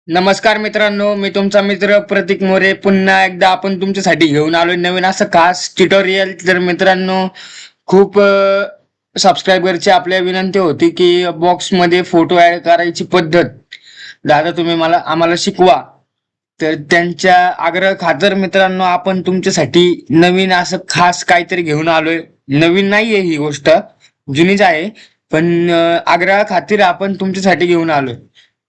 नमस्कार मित्रांनो, मी तुमचा मित्र प्रतीक मोरे. पुन्हा एकदा आपण तुमच्यासाठी घेऊन आलोय नवीन असं खास ट्युटोरियल. तर मित्रांनो, खूप सबस्क्रायबरची आपल्या विनंती होती की बॉक्समध्ये फोटो ऍड करायची पद्धत दादा तुम्ही आम्हाला शिकवा. तर त्यांच्या आग्रह खातर मित्रांनो आपण तुमच्यासाठी नवीन असं खास काहीतरी घेऊन आलोय. नवीन नाहीये ही गोष्ट, जुनीच आहे. पण आग्रह खातीर आपण तुमच्यासाठी घेऊन आलोय.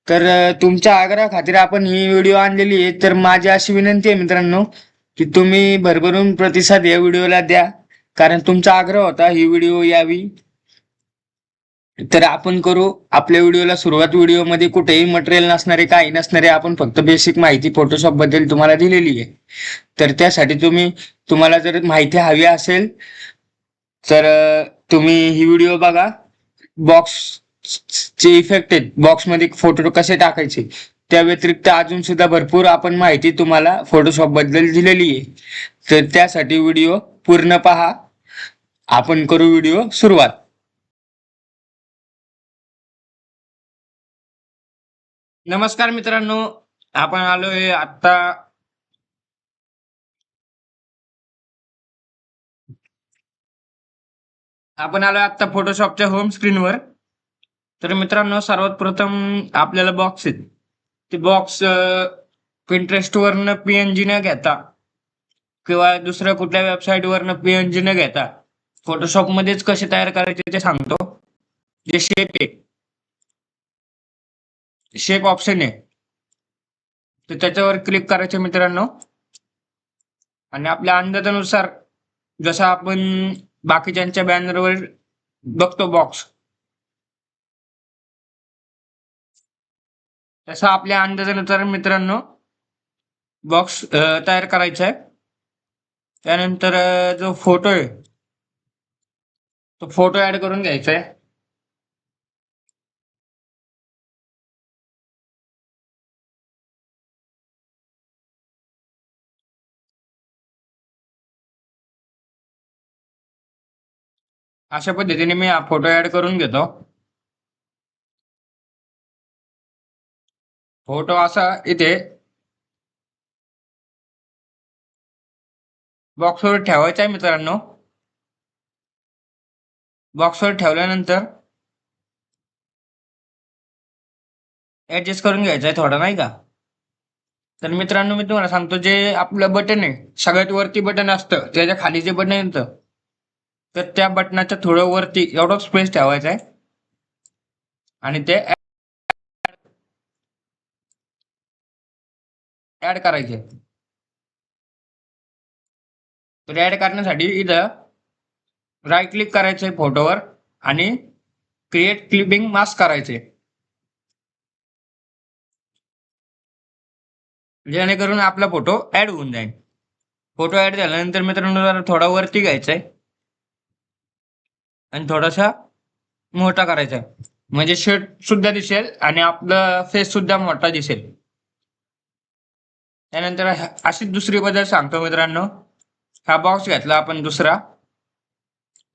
तर तुमच्या आग्रहा खातीर आपण ही व्हिडिओ आणलेली आहे. तर माझी अशी विनंती आहे मित्रांनो की तुम्ही भरभरून प्रतिसाद या व्हिडिओला द्या, कारण तुमचा आग्रह होता ही व्हिडिओ यावी. तर आपण करू आपल्या व्हिडिओला सुरुवात. व्हिडिओमध्ये कुठेही मटेरियल नसणारे, काही नसणारे, आपण फक्त बेसिक माहिती फोटोशॉप बद्दल तुम्हाला दिलेली आहे. तर त्यासाठी तुम्हाला जर माहिती हवी असेल तर तुम्ही ही व्हिडिओ बघा. बॉक्स चे इफेक्ट आहेत, बॉक्समध्ये फोटो कसे टाकायचे, त्या व्यतिरिक्त अजून सुद्धा भरपूर आपण माहिती तुम्हाला फोटोशॉप बद्दल दिलेली आहे. तर त्यासाठी व्हिडिओ पूर्ण पहा. आपण करू व्हिडिओ सुरुवात. नमस्कार मित्रांनो, आपण आलोय आता फोटोशॉपच्या होम स्क्रीनवर. तर मित्रांनो, सर्वात प्रथम आपल्याला बॉक्स आहेत, ते बॉक्स पिंटरेस्ट वरनं पीएनजी न घेता किंवा दुसऱ्या कुठल्या वेबसाईट वरनं पीएनजी न घेता फोटोशॉप मध्येच कसे तयार करायचे ते सांगतो. जे शेप ऑप्शन आहे, तर त्याच्यावर क्लिक करायचे मित्रांनो. आणि आपल्या अंदाजानुसार, जसं आपण बाकीच्यांच्या बॅनरवर बघतो बॉक्स, तसं आपल्या अंदाजानुसार मित्रांनो बॉक्स तयार करायचा आहे. त्यानंतर जो फोटो आहे तो फोटो ऍड करून घ्यायचा आहे. अशा पद्धतीने मी हा फोटो ऍड करून घेतो. फोटो असा इथे बॉक्सवर ठेवायचा आहे मित्रांनो. बॉक्सवर ठेवल्यानंतर ऍडजस्ट करून घ्यायचा आहे थोडा, नाही का. तर मित्रांनो, मी तुम्हाला सांगतो, जे आपलं बटन आहे, सगळ्यात वरती बटन असतं, त्याच्या खाली जे बटन येतं, तर त्या बटनाच्या थोडं वरती एवढं स्पेस ठेवायचा आहे आणि ते ऍड करायचे. तर ऍड करण्यासाठी इथं राईट क्लिक करायचंय फोटोवर आणि क्रिएट क्लिपिंग मास्क करायचे, जेणेकरून आपला फोटो ऍड होऊन जाईल. फोटो ऍड झाल्यानंतर मित्रांनो जरा थोडा वरती घ्यायचा आहे आणि थोडासा मोठा करायचा आहे, म्हणजे शर्ट सुद्धा दिसेल आणि आपला फेस सुद्धा मोठा दिसेल. त्यानंतर अशी दुसरी पद्धत सांगतो मित्रांनो. हा बॉक्स घेतला आपण दुसरा,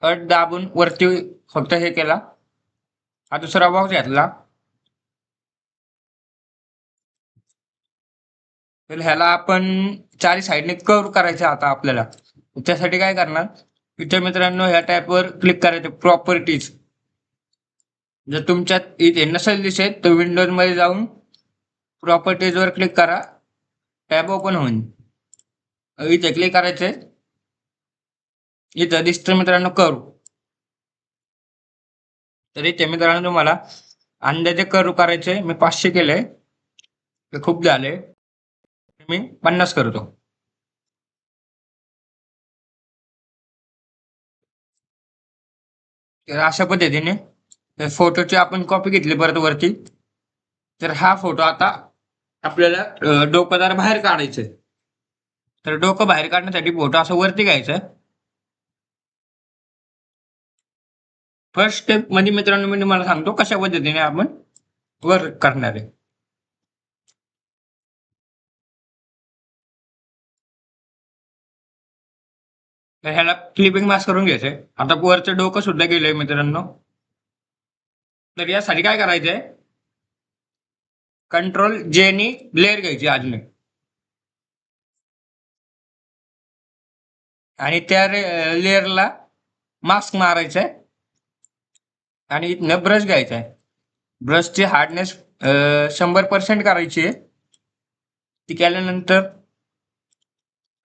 अट दाबून वरती फक्त हे केला, हा दुसरा बॉक्स घेतला. तर ह्याला आपण चारी साईडने कर्व करायचं आता आपल्याला. त्यासाठी काय करणार, इथे मित्रांनो ह्या टॅबवर क्लिक करायचं, प्रॉपर्टीज. जर तुमच्यात इथे नसेल दिसेल तर विंडोज मध्ये जाऊन प्रॉपर्टीज वर क्लिक करा, टॅब ओपन होईल. इथे क्लिक करायचंय, इथं दिसतं मित्रांनो कर्व. तर इथे मित्रांनो तुम्हाला अंदाजे कर्व करायचे. मी 500 केले, ते खूप झाले, मी 50 करतो. तर अशा पद्धतीने फोटोची आपण कॉपी घेतली परत वरती. तर हा फोटो आता आपल्याला डोकं बाहेर काढायचंय. तर डोकं बाहेर काढण्यासाठी फोटो असं वरती घ्यायचं. फर्स्ट स्टेप मध्ये मित्रांनो मी तुम्हाला सांगतो कशा पद्धतीने आपण वर करणार आहे. तर ह्याला क्लिपिंग मास्क करून घ्यायचंय. आता वरचं डोकं सुद्धा गेलंय मित्रांनो. तर यासाठी काय करायचंय, कंट्रोल जे नी लेअर घ्यायची अजून एक. आणि त्या लेअरला मास्क मारायचा आहे आणि इथनं ब्रश घ्यायचा आहे. ब्रशची हार्डनेस 100% करायची आहे. ती केल्यानंतर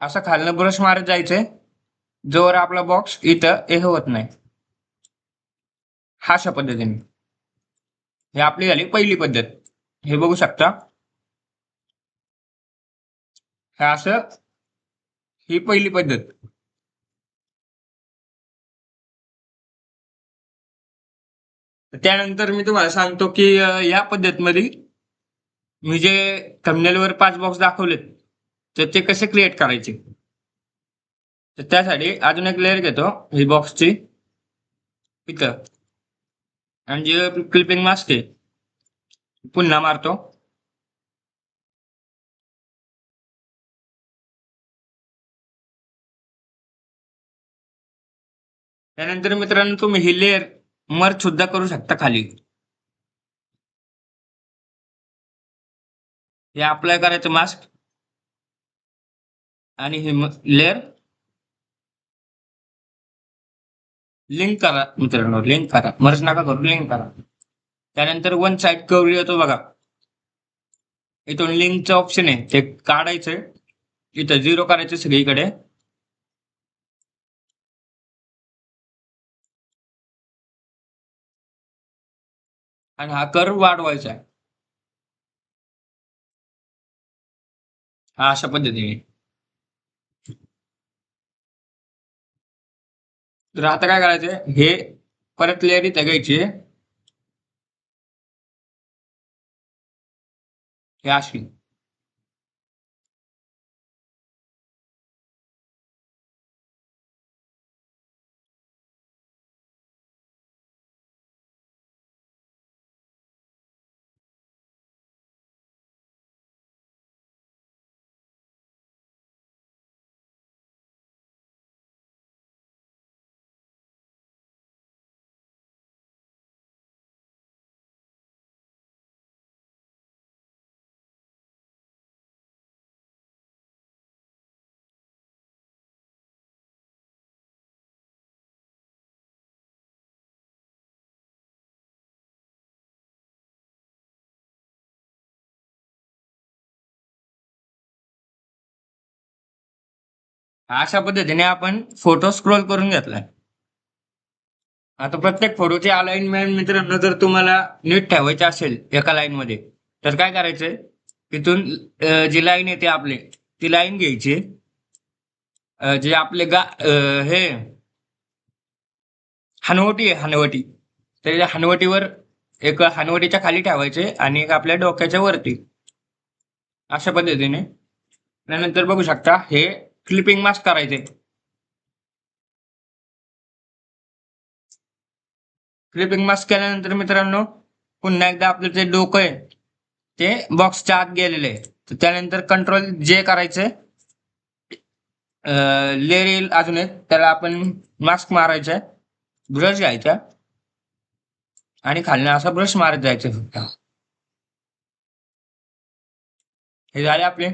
असं खालनं ब्रश मारत जायचंय जोवर आपला बॉक्स इथं हे होत नाही. अशा पद्धतीने ही आपली झाली पहिली पद्धत. हे बघू शकता. हे असं ही पहिली पद्धत. त्यानंतर मी तुम्हाला सांगतो की या पद्धतीमध्ये मी जे थंबनेलवर 5 बॉक्स दाखवलेत तर ते कसे क्रिएट करायचे. तर त्यासाठी अजून एक लेअर घेतो ही बॉक्सची इथं आणि जे क्लिपिंग मास्क आहे पुन्हा मारतो. त्यानंतर मित्रांनो तुम्ही ही लेअर मर्ज सुद्धा करू शकता खाली. हे अप्लाय करायचं मास्क आणि हे लेअर लिंक करा मित्रांनो, लिंक करा. मर्ज नका करू, लिंक करा. त्यानंतर वन साइड कर्व येतो बघा. इथून लिंकचं ऑप्शन आहे ते काढायचं. इथं 0 करायचं सगळीकडे. आणि हा कर्व वाढवायचा आहे. हा अशा पद्धतीने. तर आता काय करायचंय हे परत लेअर इथं घ्यायची हे अशी. अशा पद्धतीने आपण फोटो स्क्रोल करून घेतलाय. आता प्रत्येक फोटोची अलाइनमेंट मित्रांनो जर तुम्हाला नीट ठेवायची असेल एका लाईन मध्ये तर काय करायचंय तिथून जी लाईन येते आपली ती लाईन घ्यायची. जे आपले हे हनवटी आहे हनवटी. तर त्या हनवटीवर एक हनवटीच्या खाली ठेवायचे आणि एक आपल्या डोक्याच्या वरती अशा पद्धतीने. त्यानंतर बघू शकता हे क्लिपिंग मास्क करायचे. क्लिपिंग मास्क केल्यानंतर मित्रांनो पुन्हा एकदा आपलं जे डोकं आहे ते बॉक्सच्या आत गेलेलं आहे. तर त्यानंतर कंट्रोल जे करायचंय लेअर येईल अजून एक त्याला आपण मास्क मारायचा. ब्रश घ्यायचा आणि खालनं असा ब्रश मारत जायचं फक्त. हे झाले आपले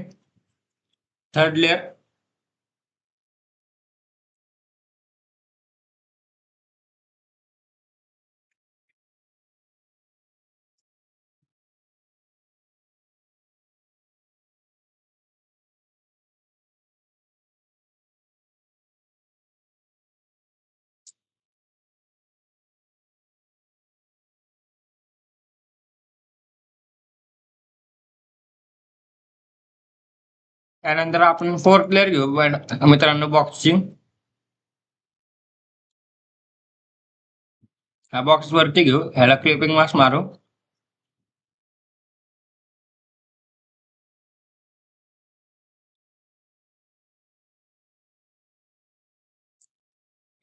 थर्ड लेअर. त्यानंतर आपण फोर्थ लेअर घेऊ मित्रांनो बॉक्सची. ह्या बॉक्स वरती घेऊ ह्याला क्लिपिंग मास्क मारू.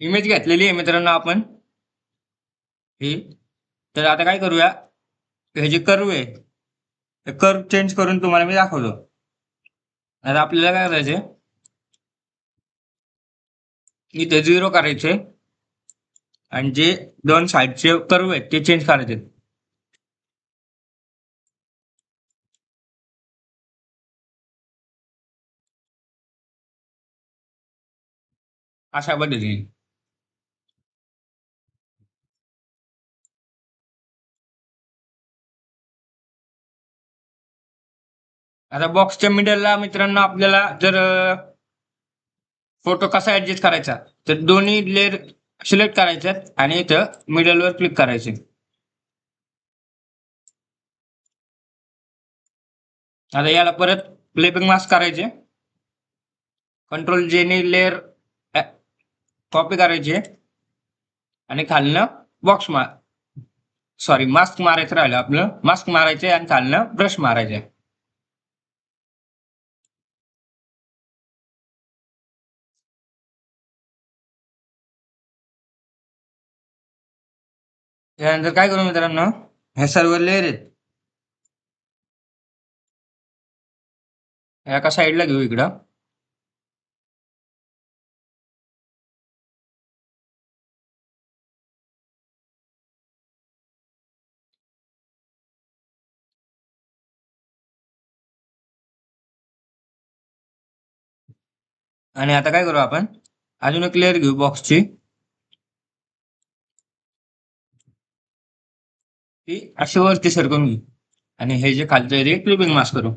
इमेज घेतलेली आहे मित्रांनो आपण ही. तर आता काय करूया हे जे कर्व आहे कर्व चेंज करून तुम्हाला मी दाखवतो. आता आपल्याला काय करायचे इथे 0 करायचे आणि जे दोन साईडचे कर्व आहेत ते चेंज करायचे. अशा पद्धतीने. आता बॉक्सच्या मिडलला मित्रांनो आपल्याला जर फोटो कसा ऍडजस्ट करायचा, तर दोन्ही लेअर सिलेक्ट करायच्यात आणि इथं मिडलवर क्लिक करायचे. आता याला परत प्लेबॅक मास्क करायचे. कंट्रोल जे ने लेअर कॉपी करायचे आणि खालनं बॉक्स सॉरी मास्क मारायचं राहिलं आपलं. मास्क मारायचे आणि खालनं ब्रश मारायचे. त्यानंतर काय करू मित्रांनो, हे सर्व लेअर आहेत एका साईडला घेऊ इकडं. आणि आता काय करू आपण, अजून एक लेअर घेऊ बॉक्सची. ती अशी वरती सरकवून घेऊ आणि हे जे खालचं आहे क्लिपिंग मास्क करू.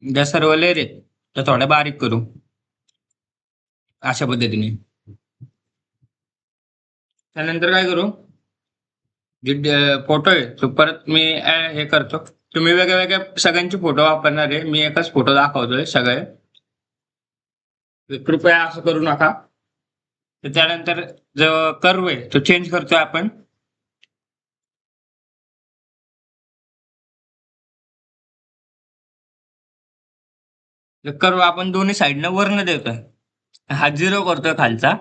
ज्या सर्व लेअर आहेत त्या थोड्या बारीक करू अशा पद्धतीने. त्यानंतर काय करू, जे फोटो आहे तो परत मी हे करतो. तुम्ही वेगळ्या वेगळ्या सगळ्यांचे फोटो वापरणार आहे, मी एकच फोटो दाखवतोय सगळे. कृपया असं करू नका. तर त्यानंतर जो कर्व आहे तो चेंज करतोय आपण. कर्व आपण दोन्ही साईडनं वरनं देतोय. हा 0 करतोय खालचा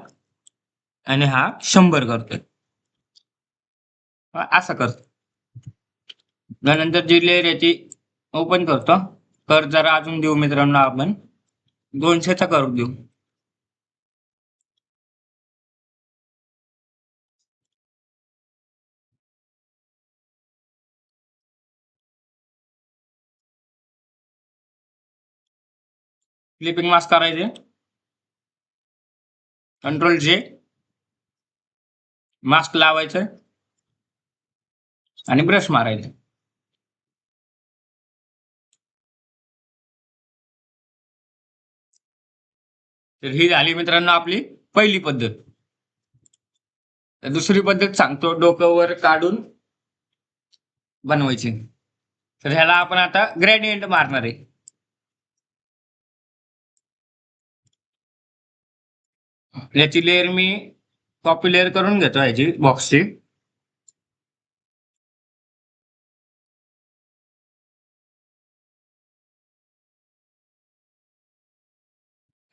आणि हा 100 करतोय. असं करतो. त्यानंतर जी लेअर आहे ती ओपन करतो. कर्व जरा अजून देऊ मित्रांनो आपण. 200चा कर्व देऊ. क्लिपिंग मास्क करायचे. कंट्रोल जे, मास्क लावायचं आणि ब्रश मारायचं. तर ही झाली मित्रांनो आपली पहिली पद्धत. तर दुसरी पद्धत सांगतो, डोकं वर काढून बनवायची. तर ह्याला आपण आता ग्रेडियंट मारणार आहे. याची लेअर मी कॉपी लेअर करून घेतो ह्याची बॉक्सची.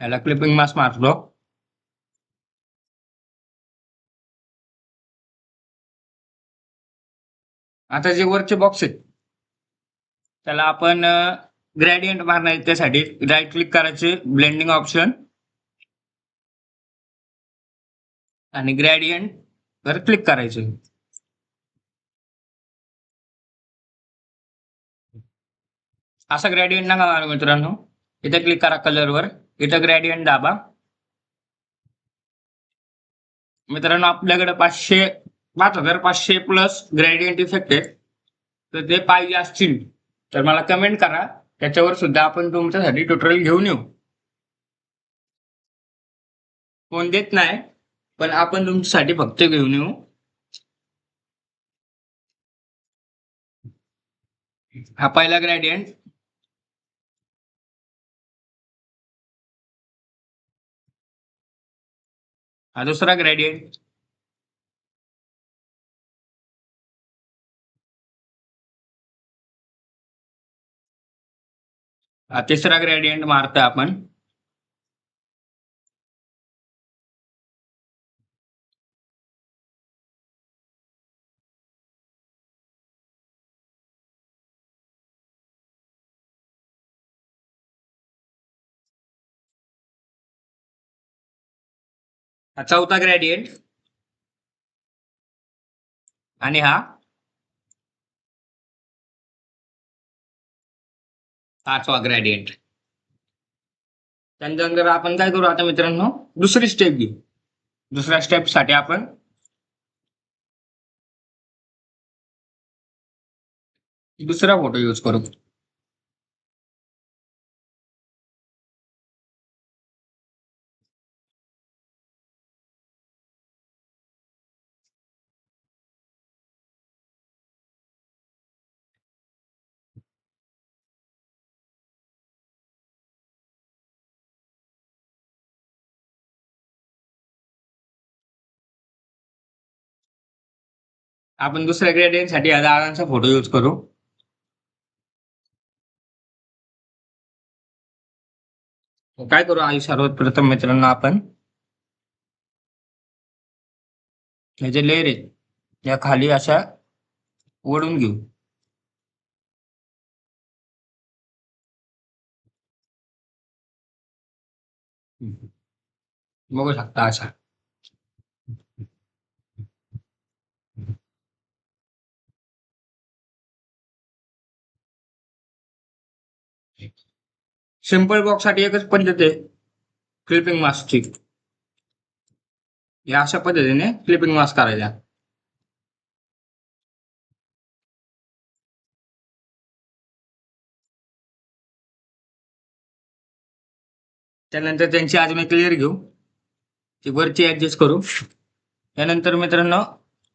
ह्याला क्लिपिंग मास्क मारतो. आता जे वरचे बॉक्स आहेत त्याला आपण ग्रेडियंट मारणार आहे. त्यासाठी राईट क्लिक करायचे, ब्लेंडिंग ऑप्शन आणि ग्रेडियंट वर क्लिक करायचे. असा ग्रेडियंट नका मारू मित्रांनो. इथे क्लिक करा कलरवर, इथं ग्रेडियंट दाबा. मित्रांनो आपल्याकडे 5500 प्लस ग्रेडियंट इफेक्ट आहे. तर ते पाहिजे असतील तर मला कमेंट करा, त्याच्यावर सुद्धा आपण तुमच्यासाठी ट्युटोरियल घेऊन येऊ. कोण देत नाही, पण आपण तुमच्यासाठी फक्त घेऊन येऊ. हा पहिला ग्रेडियंट. हा दुसरा ग्रेडियंट. हा तिसरा ग्रेडियंट मारतोय आपण. हा चौथा ग्रेडियंट आणि हा 5वा ग्रेडियंट. त्यानंतर आपण काय करू आता मित्रांनो, दुसरी स्टेप घेऊ. दुसऱ्या स्टेप साठी आपण दुसरा फोटो यूज करू. आपण दुसऱ्या ग्रेडियंट साठी या दादांचा फोटो यूज करू. काय करू आधी सर्वात प्रथम मित्रांनो, आपण हे जे लेयर आहे या खाली अशा ओढून घेऊ. बघू शकता अशा. सिंपल बॉक्स साठी एकच पद्धत आहे क्लिपिंग मास्कची. या अशा पद्धतीने क्लिपिंग मास्क करायचा. त्यानंतर त्यांची अजून एक लेयर घेऊ, ती वरची ऍडजस्ट करू. त्यानंतर मित्रांनो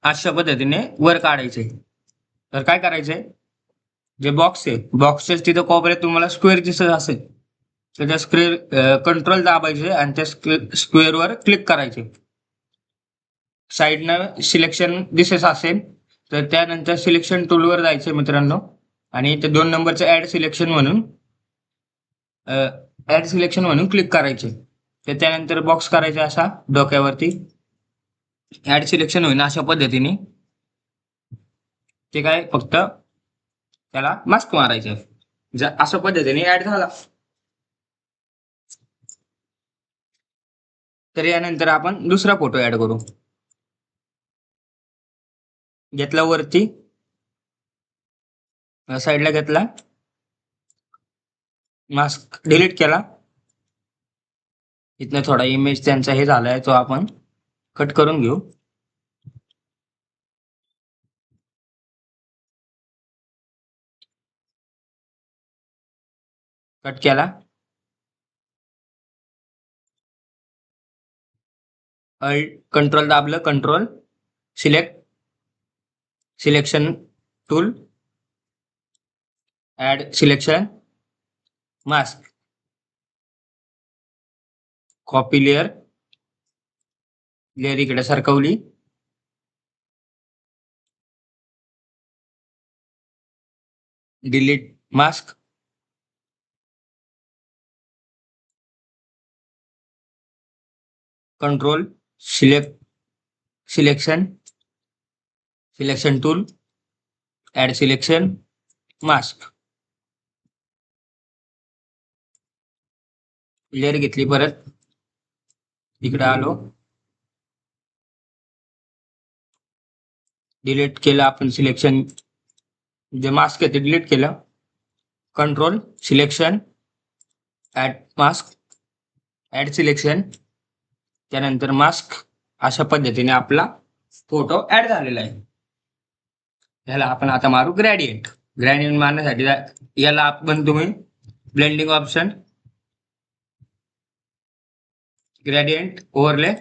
अशा पद्धतीने वर काढायचे. तर काय करायचंय, जे बॉक्स आहे बॉक्सच्या तिथं कोपऱ्यात तुम्हाला स्क्वेअर दिसत असेल तर त्या स्क्वेअर कंट्रोल दाबायचे आणि त्या स्क्वेअरवर क्लिक करायचे. साईडनं सिलेक्शन दिसत असेल तर त्यानंतर सिलेक्शन टूलवर जायचं मित्रांनो, आणि ते 2 नंबरचं ऍड सिलेक्शन म्हणून क्लिक करायचे. तर त्यानंतर बॉक्स करायचा असा डोक्यावरती. ऍड सिलेक्शन होईल अशा पद्धतीने. ते काय फक्त त्याला मास्क मारायचे. अशा पद्धतीने ऍड झाला. तर यानंतर आपण दुसरा फोटो ऍड करू. घेतला वरती, साईडला घेतला, मास्क डिलीट केला. इथनं थोडा इमेज त्यांचा हे झालाय तो आपण कट करून घेऊ. कट केला. कंट्रोल दाबलं, control selection tool, add selection, mask, copy layer इकडे सरकवली. Delete mask, control selection tool, add selection, mask. Layer घेतली, परत इकडे आलो, डिलीट केलं आपण सिलेक्शन, जे मास्क आहे ते डिलीट केलं. Control selection, add mask, add selection, त्यानंतर मास्क. अशा पद्धतीने आपला फोटो ऍड झालेला आहे. याला आपण आता मारू ग्रेडियंट. ग्रेडियंट मारण्यासाठी याला आपण तुम्ही blending option, gradient overlay,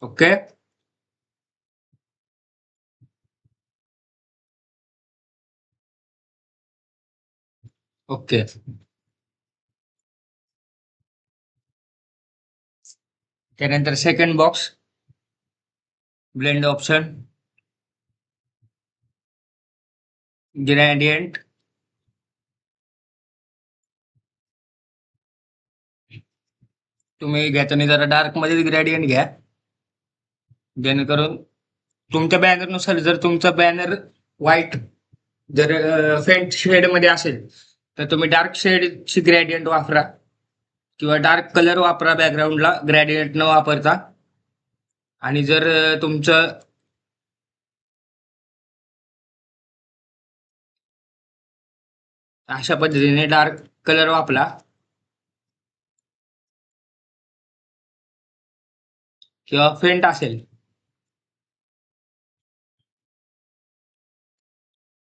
okay. Okay. त्यानंतर second box, blend option, gradient, तुम्ही घेताना जरा डार्क मध्ये ग्रेडियंट घ्या, जेणेकरून तुमच्या बॅनरनुसार. जर तुमचा बॅनर व्हाईट जर फेंट शेड मध्ये असेल तर तुम्ही डार्क शेडची ग्रेडियंट वापरा, किंवा डार्क कलर वापरा बॅकग्राऊंडला ग्रेडियंट न वापरता. आणि जर तुमचं अशा पद्धतीने डार्क कलर वापरा किंवा फेंट असेल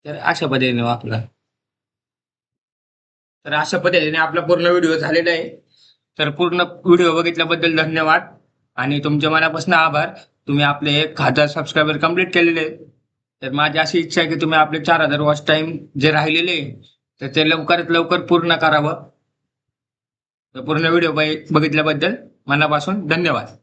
तर अशा पद्धतीने वापरा. तर अशा पद्धतीने आपला पूर्ण व्हिडिओ झालेला आहे. तर पूर्ण व्हिडिओ बघितल्याबद्दल धन्यवाद आणि तुमच्या मनापासून आभार. तुम्ही आपले 1,000 सबस्क्रायबर कंप्लीट केलेले आहेत. तर माझी अशी इच्छा आहे की तुम्ही आपले 4,000 वॉच टाइम जे राहिलेले आहे, तर ते लवकरात लवकर पूर्ण करावं. तर पूर्ण व्हिडिओ बघितल्याबद्दल मनापासून धन्यवाद.